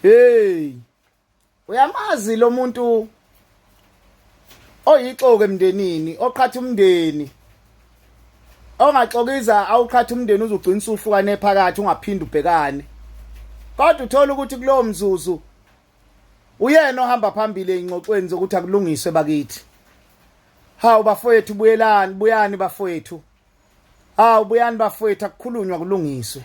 Hey, uyamazi lo muntu oyixoke emndenini, oqhatha umndeni. Ongaxokiza awuqhatha umndeni uzugcina usuhlukane phakathi ungaphindi ubhekane. Kodwa uthola ukuthi kulowo mzuzu uyena ohamba phambili engxoxweni zokuthi akulungiswe bakithi. Hawu bafowethu buyelani, buyani bafowethu. Hawu buyani bafowethu akukhulunywa kulungiswe.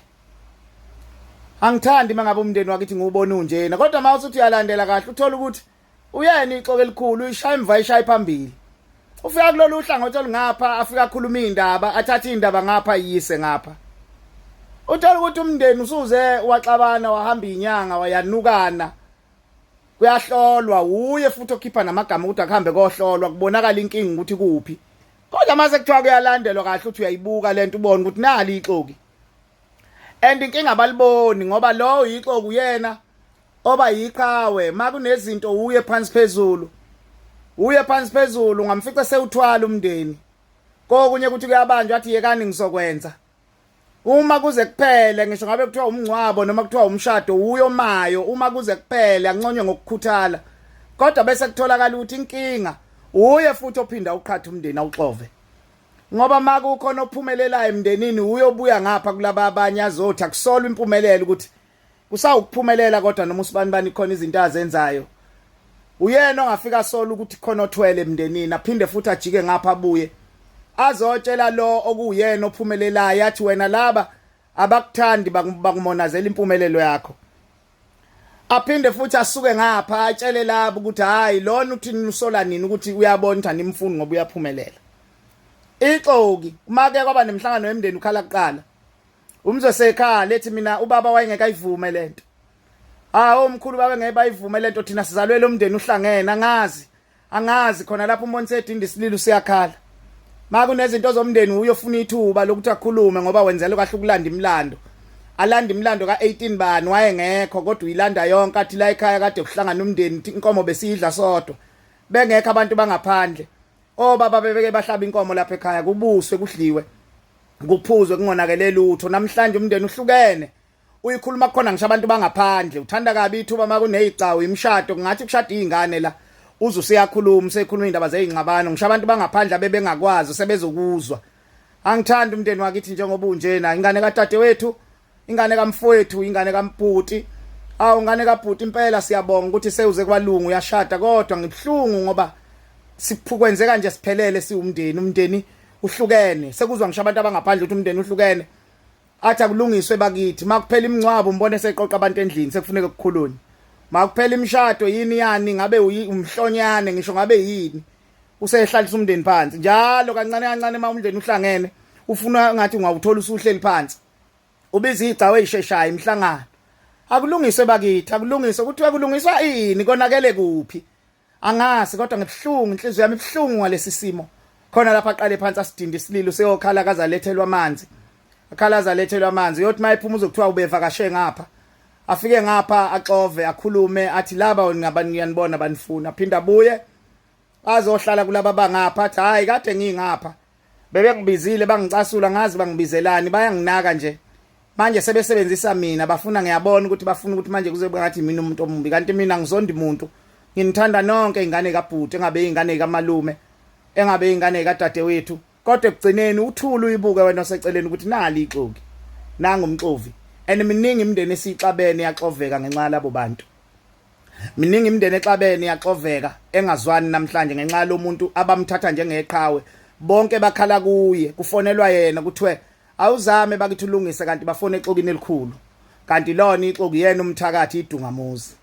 Angithandi mangabe umndeni wakithi ngubona unjena, kodwa mawusuthi uyalandela kahle uthola ukuthi uyena ixoke elikhulu uyishaya emva ishaya phambili. Ufika kulolu hlangothi olungapha afika akhuluma indaba, athatha indaba ngapha yise ngapha. Uthola ukuthi umndeni usuze waxabana wahamba inyanga wayanukana. Kuyahlolwa uye futhi okhipha namagama ukuthi akuhambe kohlolwa kubonakala inkingi ukuthi kuphi. Kodwa mase kuthiwa kuyalandelwa kahle uthi uyayibuka lento ubone ukuthi nali ixoki. And inkinga abaliboni ngoba lo yixoku uyena oba yiqhawe makunezinto uye phansi phezulu. Uye phansi phezulu ngamfica sewuthwala umndeni. Kokunye ukuthi kuyabanjwa athi yekani ngizokwenza. Uma kuze kuphele ngisho ngabe kuthiwa umngcwabo noma kuthiwa umshado uyo mayo uma kuze kuphele angconywe ngokukhuthala. Kodwa bese kutholakala ukuthi inkinga uye futhi ophinda uqhatha umndeni awuxove. Ngoba makukhona ophumelelayo emndenini uyobuya ngapha kulaba abanye azothi akusolwa impumelelo ukuthi kusawukuphumelela kodwa noma usibani khona izinto azenzayo. Uyena ongafika solo ukuthi khona othwele emndenini aphinde futhi ajike ngapha abuye azotshela lo okuyena ophumelelayo athi wena laba abakuthandi bakumonazela impumelelo yakho. Aphinde futhi asuke ngapha atshele labo ukuthi hayi lona uthini usola nini ukuthi uyabona ukuthi animfuni ngoba uyaphumelela. Ixoki uma ke kwaba nemhlangano yemndeni ukhala kuqala umzosekhaya lethi mina ubaba wayengekayivume lento. Umkhulu babe ngeke bayivume lento thina sizalwele umndeni uhlangene angazi khona lapho umuntu sedinda isililo siyakhala. Makunezinto zomndeni uyofuna ithuba lokuthi akhulume ngoba wenzela kahle ukulanda imlando. Alanda imlando ka18 bani wayengekho kodwa uyilanda yonke athi la ekhaya kade kuhlangana umndeni inkomo besidla sodwa. Bengekho abantu bangaphandle. Obaba bebeke bahlaba inkomo lapha ekhaya kubuswe kudliwe. Kuphuzwe kungonakele lutho namhlanje umndeni uhlukene. Uyikhuluma khona ngisho abantu bangaphandle uthanda kabi ithuba makunezicawu imshado kungathi kushada izingane la uze useyakhuluma sekhuluma indaba zezingxabano ngisho abantu bangaphandle bebengakwazi sebezokuzwa. Angithanda umndeni wakithi njengoba unjena ingane katate wethu, ingane kamfowethu, ingane kamphuti. Ingane kabhuti impela siyabonga ukuthi sewuze kwalungu uyashada kodwa ngibhlungu ngoba siphukwenze nje siphelele siwumndeni umndeni uhlukene sekuzwa ngisho abantu abangaphandle ukuthi umndeni uhlukene. Athi akulungiswe bakithi makuphela imncwabo umbone seqoqa abantu endlini sekufuneka ukukhuluni. Makuphela imshado yini yani ngabe umhlonyane ngisho ngabe yini usehlalisa umndeni phansi njalo kancane kancane uma umndeni uhlangene ufuna ngathi ungawuthola usuhleli phansi ubiza igcawu ezisheshayo imhlangano. Akulungiswe bakithi akulungiswe ukuthi kulungiswa ini konakele kuphi angazi kodwa ngibhlungu inhliziyo yami ibhlungu ngalesi simo. Khona lapha aqale phansi asidinda isililo seyokhala kazalethelwa amanzi. Akhalaza lethelwa amanzi yothi mayiphuma uzokuthiwa ubevakashe ngapha. Afike ngapha axove akhulume athi laba ngiyanibona banifuna aphinda abuye azohlala kulaba bangapha athi hayi kade ngingapha bebengibizile bangicasula ngazi bangibizelani bayanginaka nje manje sebesebenzisa mina bafuna ngiyabona ukuthi bafuna ukuthi manje kuze ngathi mina umuntu omumbi kanti mina ngizonda umuntu nginithanda nonke ingane kabhuti engabe ingane kamalume engabe ingane kadade wethu. Kodwa ekugcineni uthula uyibuke wena oseceleni ukuthi nali ixoki nangumxovi and miningi imndeni esixabene yaxoveka ngenxa yalabo bantu. Miningi imndeni exabene yaxoveka engazwani namhlanje ngenxa lomuntu abamthatha njengeqhawe bonke bakhala kuye kufonelwa yena kuthiwe awuzame bakithi ulungise kanti bafone exokini elikhulu kanti lona ixoki yena umthakathi idungamuzi.